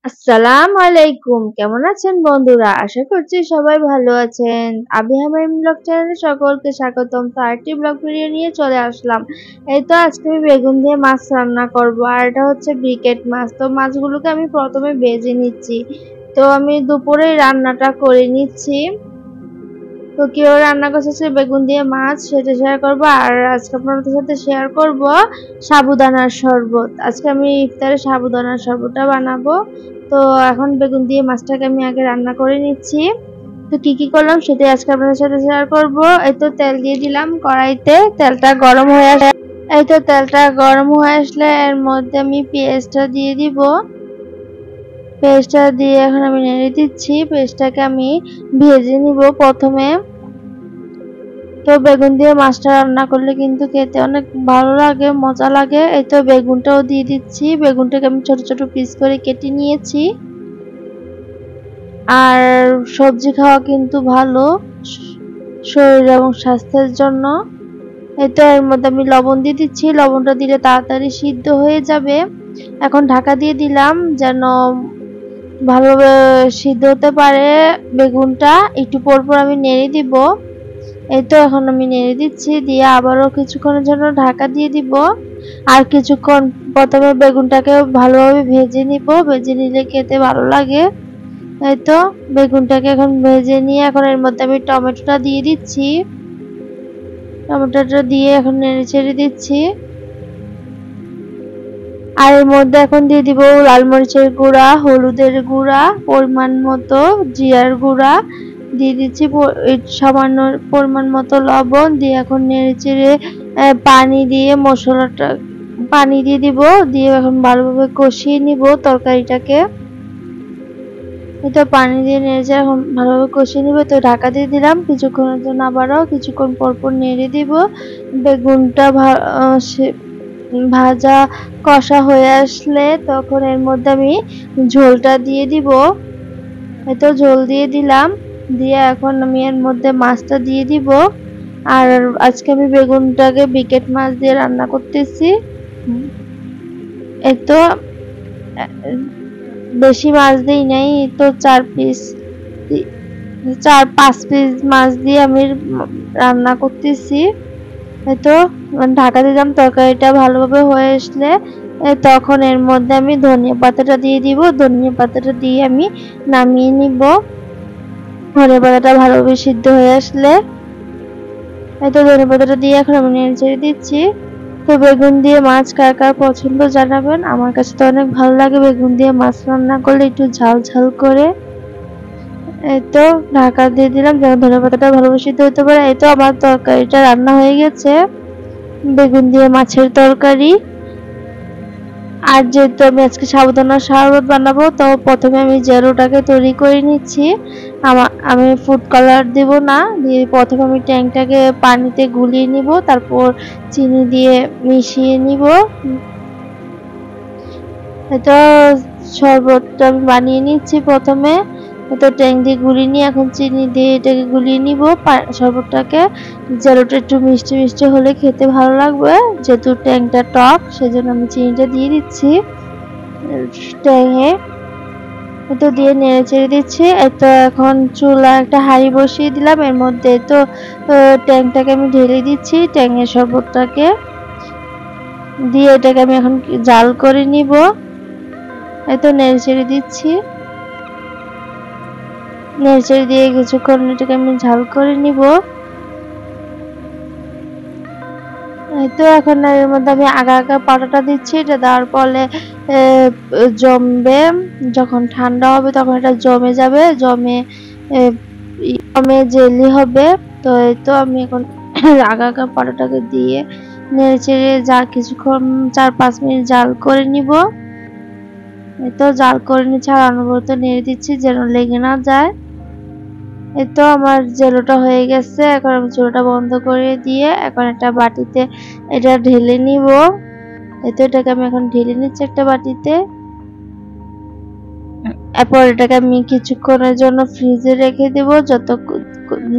আসসালামু আলাইকুম। কেমন আছেন বন্ধুরা? আশা করছি সবাই ভালো আছেন। আমি হামাইম ব্লগ চ্যানেলে সকলকে স্বাগতম। তো আরেকটি ব্লগ ভিডিও নিয়ে চলে আসলাম। এই তো আজকে আমি বেগুন দিয়ে মাছ রান্না করব। আর এটা হচ্ছে ব্রিকেট মাছ। তো মাছগুলোকে আমি প্রথমে ভেজে নিচ্ছি। তো আমি দুপুরেই রান্নাটা করে নিচ্ছি। তো কিভাবে রান্না করতেছি বেগুন দিয়ে মাছ সেটা শেয়ার করব। আর আজকে আপনাদের সাথে শেয়ার করব সাবুদানার শরবত। আজকে আমি ইফতারে সাবুদানার শরবতটা বানাবো। তো এখন বেগুন দিয়ে মাছটাকে আমি আগে রান্না করে নিচ্ছি। তো কি করলাম সেটাই আজকে আপনাদের সাথে শেয়ার করব। এই তো তেল দিয়ে দিলাম কড়াইতে, তেলটা গরম হয়ে আসলে এর মধ্যে আমি পেঁয়াজটা দিয়ে দিব। পেঁয়াজটা দিয়ে এখন আমি নেড়ে দিচ্ছি। পেঁয়াজটাকে আমি ভেজে নিব প্রথমে। তো বেগুন দিয়ে মাছটা রান্না করলে কিন্তু খেতে অনেক ভালো লাগে, মজা লাগে। এই তো বেগুনটাও দিয়ে দিচ্ছি। বেগুনটাকে আমি ছোট ছোট পিস করে কেটে নিয়েছি। আর সবজি খাওয়া কিন্তু ভালো শরীর এবং স্বাস্থ্যের জন্য। এই তো এর মধ্যে আমি লবণ দিয়ে দিচ্ছি। লবণটা দিলে তাড়াতাড়ি সিদ্ধ হয়ে যাবে। এখন ঢাকা দিয়ে দিলাম যেন ভালোভাবে সিদ্ধ হতে পারে বেগুনটা। একটু পর পর আমি নেড়ে দিব। এই তো এখন আমি নেড়ে দিচ্ছি, দিয়ে আবারও কিছুক্ষণের জন্য ঢাকা দিয়ে দিব। আর কিছুক্ষণ প্রথমে বেগুনটাকে ভালোভাবে ভেজে নিব। ভেজে নিলে খেতে ভালো লাগে। এই তো বেগুনটাকে এখন ভেজে নিয়ে এখন এর মধ্যে আমি টমেটোটা দিয়ে দিচ্ছি। টমেটোটা দিয়ে এখন নেড়ে ছেড়ে দিচ্ছি। আর এর মধ্যে এখন দিয়ে দিব লাল মরিচের গুঁড়া, হলুদের গুঁড়া, পরিমাণ মতো জিরার গুঁড়া দিয়ে দিচ্ছি, সামান্য পরিমাণ মতো লবণ দিয়ে এখন নেড়ে চেড়ে পানি দিয়ে পানি দিয়ে দিব। দিয়ে এখন ভালোভাবে কষিয়ে নিব তরকারিটাকে। তো পানি দিয়ে নেড়ে এখন ভালোভাবে কষিয়ে নিব। তো ঢাকা দিয়ে দিলাম কিছুক্ষণের জন্য, আবারও কিছুক্ষণ পর পর নেড়ে দিব। বেগুনটা ভাজা কষা হয়ে আসলে তখন এর মধ্যে আমি ঝোলটা দিয়ে দিব। এতো ঝোল দিয়ে দিলাম। দিয়ে এখন আমি এর মধ্যে মাছটা দিয়ে দিব। আর আজকে আমি বেগুনটাকে ব্রিকেট মাছ দিয়ে রান্না করতেছি। এই তো বেশি মাছ দিই নাই, তো 4-5 পিস মাছ দিয়ে আমি রান্না করতেছি। তো ঢাকা দিলাম। তরকারিটা ভালোভাবে হয়ে আসলে তখন এর মধ্যে আমি ধনিয়া পাতাটা দিয়ে দিব। ধনিয়া পাতাটা দিয়ে আমি নামিয়ে নিব। ধনিয়া পাতাটা ভালোভাবে সিদ্ধ হয়ে আসলে তো ধনিয়া পাতাটা দিয়ে এখন আমি নেড়ে ছেড়ে দিচ্ছি। তো বেগুন দিয়ে মাছ কার কার পছন্দ জানাবেন। আমার কাছে তো অনেক ভালো লাগে বেগুন দিয়ে মাছ রান্না করলে একটু ঝাল ঝাল করে। এই তো ঢাকা দিয়ে দিলাম যেন ধনিয়া পাতাটা ভালোভাবে সিদ্ধ হতে পারে। এই তো আমার তরকারিটা রান্না হয়ে গেছে, বেগুন দিয়ে মাছের তরকারি। আর যেহেতু আমি আজকে সাবুদানার শরবত বানাবো, তো প্রথমে আমি জেলোটাকে তৈরি করে নিচ্ছি। আমি ফুড কালার দিব না, দিয়ে প্রথমে আমি ট্যাংটাকে পানিতে গুলিয়ে নিব, তারপর চিনি দিয়ে মিশিয়ে নিব। এটা শরবতটা আমি বানিয়ে নিচ্ছি প্রথমে। তো ট্যাং দিয়ে গুলিয়ে নিয়ে এখন চিনি দিয়ে এটাকে গুলিয়ে নিব শরবতটাকে। জেলোটা একটু মিষ্টি মিষ্টি হলে খেতে ভালো লাগবে, যেহেতু ট্যাংটা টক সেজন্য আমি চিনিটা দিয়ে দিচ্ছি ট্যাংয়ে। তো দিয়ে নেড়ে চেড়ে দিচ্ছি। তো এখন চুলা একটা হাঁড়ি বসিয়ে দিলাম, এর মধ্যে তো ট্যাংটাকে আমি ঢেলে দিচ্ছি, ট্যাংয়ের শরবতটাকে দিয়ে এটাকে আমি এখন জাল করে নিব। এতো নেড়ে চেড়ে দিচ্ছি। নেড়ে চেড়ে দিয়ে কিছুক্ষণ এটাকে আমি ঝাল করে নিব। তো এখন এর মধ্যে আমি আগা পাটাটা দিচ্ছি। এটা দেওয়ার ফলে জমবে, যখন ঠান্ডা হবে তখন এটা জমে যাবে, জমে জেলি হবে। তো এই তো আমি এখন আগা পাটাটাকে দিয়ে নেড়ে চেড়ে কিছুক্ষণ 4-5 মিনিট জাল করে নিব। এই তো জাল করে নিচ্ছি আর অনবরত নেড়ে দিচ্ছি যেন লেগে না যায়। এই তো আমার জেলোটা হয়ে গেছে। এখন আমি চুলাটা বন্ধ করে দিয়ে এখন একটা বাটিতে এটা ঢেলে নিব। এই তো এটাকে আমি এখন ঢেলে নিচ্ছি একটা বাটিতে। এরপর এটাকে আমি কিছুক্ষণের জন্য ফ্রিজে রেখে দেব, যত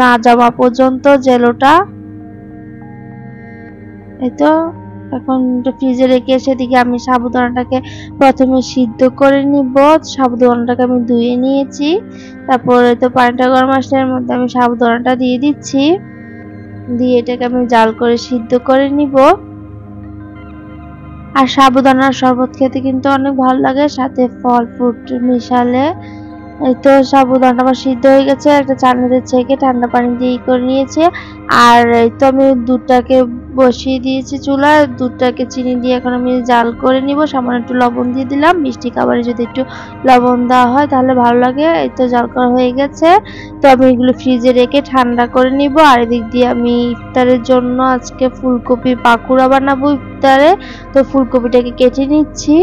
না জমা পর্যন্ত জেলোটা। এই তো এখন ফ্রিজে রেখে সেদিকে আমি সাবুদানাটাকে প্রথমে সিদ্ধ করে নিব। সাবুদানাটাকে আমি ধুয়ে নিয়েছি। তারপরে তো পানিটা গরম আসলে এর মধ্যে আমি সাবুদানাটা দিয়ে দিচ্ছি, দিয়ে এটাকে আমি জাল করে সিদ্ধ করে নিব। আর সাবুদানার শরবত খেতে কিন্তু অনেক ভালো লাগে, সাথে ফল ফ্রুট মিশালে। এই তো সাবুদানাটা আমার সিদ্ধ হয়ে গেছে, একটা চাটনিতে ছেঁকে ঠান্ডা পানি দিয়ে করে নিয়েছে। আর এই তো আমি দুধটাকে বসিয়ে দিয়েছি চুলায়, দুধটাকে চিনি দিয়ে এখন আমি জাল করে নিব। সামান্য একটু লবণ দিয়ে দিলাম, মিষ্টি খাবারে যদি একটু লবণ দেওয়া হয় তাহলে ভালো লাগে। এই তো জাল করা হয়ে গেছে, তো আমি এগুলো ফ্রিজে রেখে ঠান্ডা করে নিব। আর এদিক দিয়ে আমি ইফতারের জন্য আজকে ফুলকপি পাকুড়া বানাবো ইফতারে। তো ফুলকপিটাকে কেটে নিচ্ছি।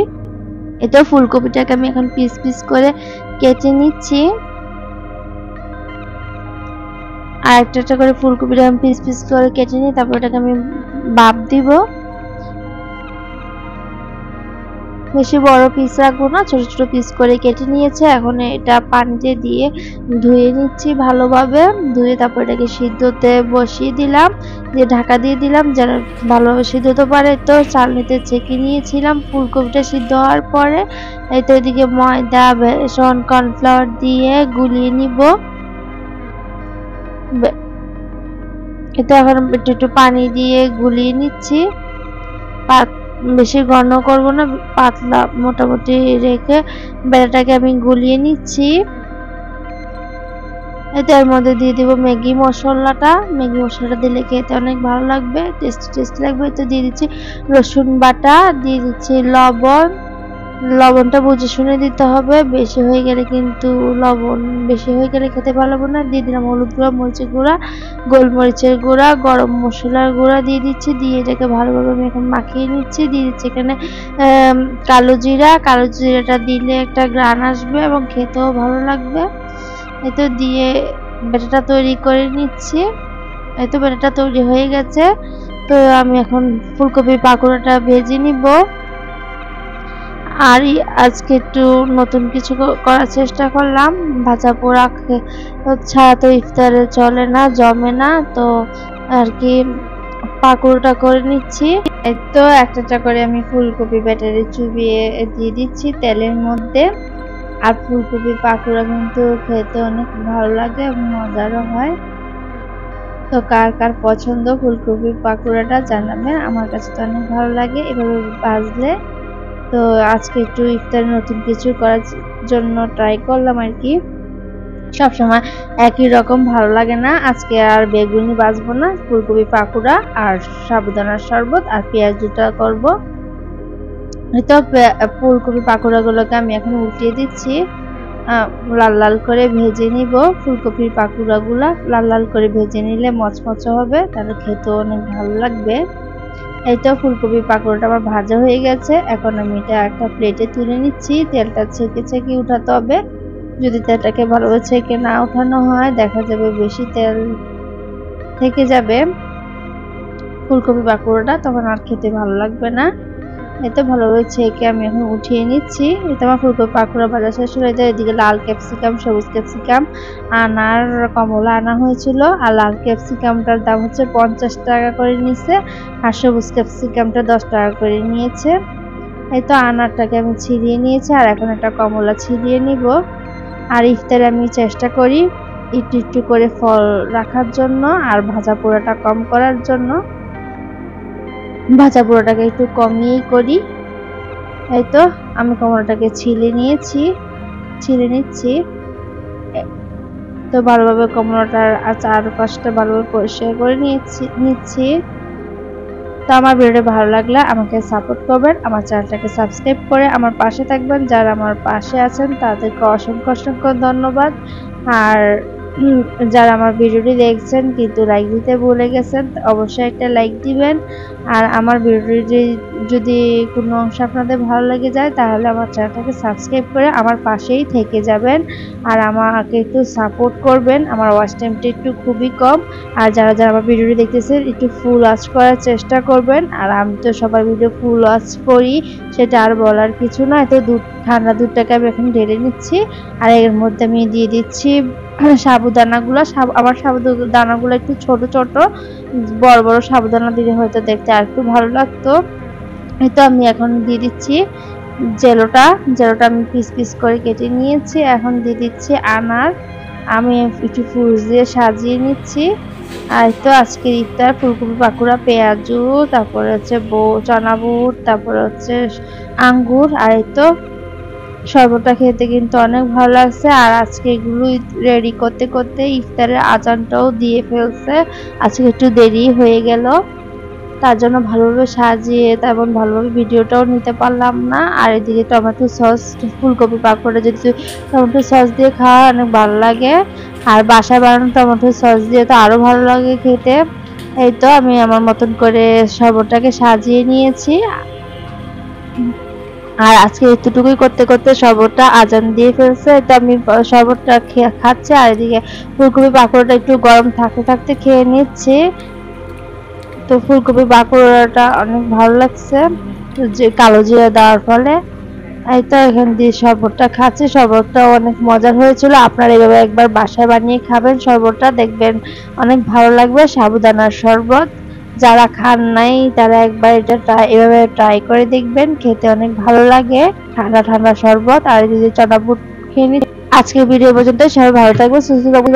এটা ফুলকপিটাকে আমি এখন পিস পিস করে কেটে নিচ্ছি। আর একটা করে ফুলকপিটা আমি পিস পিস করে কেটে নিই, তারপর এটাকে আমি ভাপ দিব। বেশি বড় পিস রাখবো না, ছোট ছোট পিস করে কেটে নিয়েছে। এখন এটা পানিতে দিয়ে ধুয়ে নিচ্ছি ভালোভাবে। ধুয়ে তারপর এটাকে সিদ্ধতে বসিয়ে দিলাম, দিয়ে ঢাকা দিয়ে দিলাম যেন ভালোভাবে সিদ্ধ হতে পারে। তো চালনিতে ছেঁকে নিয়েছিলাম ফুলকপিটা সিদ্ধ হওয়ার পরে। এই তো এদিকে ময়দা, বেসন, কর্নফ্লাওয়ার দিয়ে গুলিয়ে নিব। এটা এখন একটু একটু পানি দিয়ে গুলিয়ে নিচ্ছি। বেশি ঘন করব না, পাতলা মোটামুটি রেখে ব্যাটাটাকে আমি গুলিয়ে নিচ্ছি। এতে এর মধ্যে দিয়ে দিব ম্যাগি মশলাটা। ম্যাগি মশলাটা দিলে খেতে অনেক ভালো লাগবে, টেস্টি লাগবে। তো দিয়ে দিচ্ছি রসুন বাটা, দিয়ে দিচ্ছি লবণ। লবণটা বুঝে শুনে দিতে হবে, বেশি হয়ে গেলে কিন্তু লবণ বেশি হয়ে গেলে খেতে ভালো হবে না। দিয়ে দিলাম হলুদ গুঁড়া, মরিচের গুঁড়া, গোলমরিচের গুঁড়া, গরম মশলার গুঁড়া দিয়ে দিচ্ছি। দিয়ে এটাকে ভালোভাবে আমি এখন মাখিয়ে নিচ্ছি। দিয়ে দিচ্ছি এখানে কালো জিরা। কালো জিরাটা দিলে একটা ঘ্রাণ আসবে এবং খেতেও ভালো লাগবে। এই তো দিয়ে ব্যাটাটা তৈরি করে নিচ্ছি। এই তো ব্যাটাটা তৈরি হয়ে গেছে। তো আমি এখন ফুলকপির পাকোড়াটা ভেজে নিব। আর আজকে একটু নতুন কিছু করার চেষ্টা করলাম। ভাজা পোড়া ছাড়া তো ইফতারে চলে না, জমে না। তো আর কি পাকোড়াটা করে নিচ্ছি। এই তো একটা করে আমি ফুলকপি ব্যাটারে চুবিয়ে দিয়ে দিচ্ছি তেলের মধ্যে। আর ফুলকপির পাকোড়া কিন্তু খেতে অনেক ভালো লাগে এবং মজারও হয়। তো কার কার পছন্দ ফুলকপির পাকোড়াটা জানাবেন, আমার কাছে তো অনেক ভালো লাগে এভাবে ভাজলে। তো আজকে একটু ইফতারে নতুন কিছু করার জন্য ট্রাই করলাম আর কি। সবসময় একই রকম ভালো লাগে না। আজকে আর বেগুনি ভাজবো না, ফুলকপি পাকোড়া আর সাবুদানার শরবত আর পেঁয়াজ দুটা করব। তো ফুলকপি পাকোড়াগুলোকে আমি এখন উল্টিয়ে দিচ্ছি। লাল লাল করে ভেজে নিব। ফুলকপির পাকোড়াগুলা লাল লাল করে ভেজে নিলে মচমচে হবে, তাহলে খেতেও অনেক ভালো লাগবে। এই তো ফুলকপি পাকোড়াটা আমার ভাজা হয়ে গেছে। এখন আমি এটা একটা প্লেটে তুলে নিচ্ছি। তেলটা ছেঁকে ছেঁকে উঠাতে হবে। যদি তেলটাকে ভালোভাবে ছেঁকে না উঠানো হয় দেখা যাবে বেশি তেল থেকে যাবে ফুলকপি পাকোড়াটা, তখন আর খেতে ভালো লাগবে না। এতে ভালোভাবে ছেঁকে আমি এখন উঠিয়ে নিচ্ছি। এতে আমার ফুলকপি পাকোড়া ভাজা শেষ হয়ে যায়। এদিকে লাল ক্যাপসিকাম, সবুজ ক্যাপসিকাম, আনার কমলা আনা হয়েছিল। আর লাল ক্যাপসিকামটার দাম হচ্ছে 50 টাকা করে নিচ্ছে, আর সবুজ ক্যাপসিকামটা 10 টাকা করে নিয়েছে। এই তো আনারটাকে আমি ছিঁড়িয়ে নিয়েছি, আর এখন একটা কমলা ছিঁড়িয়ে নিব। আর ইফতারে আমি চেষ্টা করি একটু একটু করে ফল রাখার জন্য, আর ভাজা পোড়াটা কম করার জন্য। ভাজা পোড়াটাকে একটু কমিয়েই করি। এই তো আমি কমলাটাকে ছিলে নিচ্ছি। তো ভালোভাবে কমলাটার চারপাশটা ভালোভাবে পরিষ্কার করে নিচ্ছি। তো আমার ভিডিওটা ভালো লাগলে আমাকে সাপোর্ট করবেন, আমার চ্যানেলটাকে সাবস্ক্রাইব করে আমার পাশে থাকবেন। যারা আমার পাশে আছেন তাদেরকে অসংখ্য অসংখ্য ধন্যবাদ। আর যারা আমার ভিডিওটি দেখছেন কিন্তু লাইক দিতে ভুলে গেছেন, অবশ্যই একটা লাইক দিবেন। আর আমার ভিডিওটি যদি কোনো অংশ আপনাদের ভালো লেগে যায় তাহলে আমার চ্যানেলটাকে সাবস্ক্রাইব করে আমার পাশেই থেকে যাবেন, আর আমাকে একটু সাপোর্ট করবেন। আমার ওয়াচ টাইমটা একটু খুবই কম, আর যারা যারা আমার ভিডিওটি দেখতেছেন একটু ফুল ওয়াচ করার চেষ্টা করবেন। আর আমি তো সবার ভিডিও ফুল ওয়াচ করি, সেটা আর বলার কিছু নয়। তো ঠান্ডা দুধটাকে আমি এখন ঢেলে নিচ্ছি, আর এর মধ্যে আমি দিয়ে দিচ্ছি সাবুদানাগুলো। আমার সাবুদানাগুলো একটু ছোট ছোট, বড় বড় সাবুদানা দিলে হয়তো দেখতে আর একটু ভালো লাগতো। এই তো আমি এখন দিয়ে দিচ্ছি জেলোটা আমি পিস পিস করে কেটে নিয়েছি। এখন দিয়ে দিচ্ছি আনার, আমি একটু ফ্রুটস দিয়ে সাজিয়ে নিচ্ছি। আর তো আজকের ইফতার ফুলকপি পাকুড়া, পেঁয়াজু, তারপরে হচ্ছে চানা বুট, তারপরে হচ্ছে আঙ্গুর, আর এই তো শরবতটা খেতে কিন্তু অনেক ভালো লাগছে। আর আজকে এগুলো রেডি করতে করতে ইফতারের আজানটাও দিয়ে ফেলছে, আজকে একটু দেরি হয়ে গেল, তার জন্য ভালোভাবে সাজিয়ে তেমন ভালোভাবে ভিডিওটাও নিতে পারলাম না। আর এদিকে টমেটো সস, ফুলকপি পাকোড়া যদি টমেটো সস দিয়ে খাওয়া অনেক ভালো লাগে, আর বাসায় বানানো টমেটো সস দিয়ে তো আরো ভালো লাগে খেতে। এই তো আমি আমার মতন করে শরবতটাকে সাজিয়ে নিয়েছি। আর আজকে এতটুকুই করতে করতে শরবতটা আজান দিয়ে ফেলছে। তো আমি শরবতটা খাচ্ছি, আর এদিকে ফুলকপি পাকোড়াটা একটু গরম থাকতে থাকতে খেয়ে নিচ্ছি। তো ফুলকপি পাকোড়াটা অনেক ভালো লাগছে যে কালো জিরা দেওয়ার ফলে। এই তো এখান দিয়ে শরবতটা খাচ্ছি, শরবতটা অনেক মজার হয়েছিল। আপনারা এভাবে একবার বাসায় বানিয়ে খাবেন, শরবতটা দেখবেন অনেক ভালো লাগবে। সাবুদানার শরবত, যারা খান নাই তারা একবার এটা এভাবে ট্রাই করে দেখবেন, খেতে অনেক ভালো লাগে। ঠান্ডা ঠান্ডা শরবত, আর যদি চানা বুট খেয়ে নিন। আজকের ভিডিও পর্যন্ত, সবাই ভালো থাকবেন, সুস্থ থাকবেন।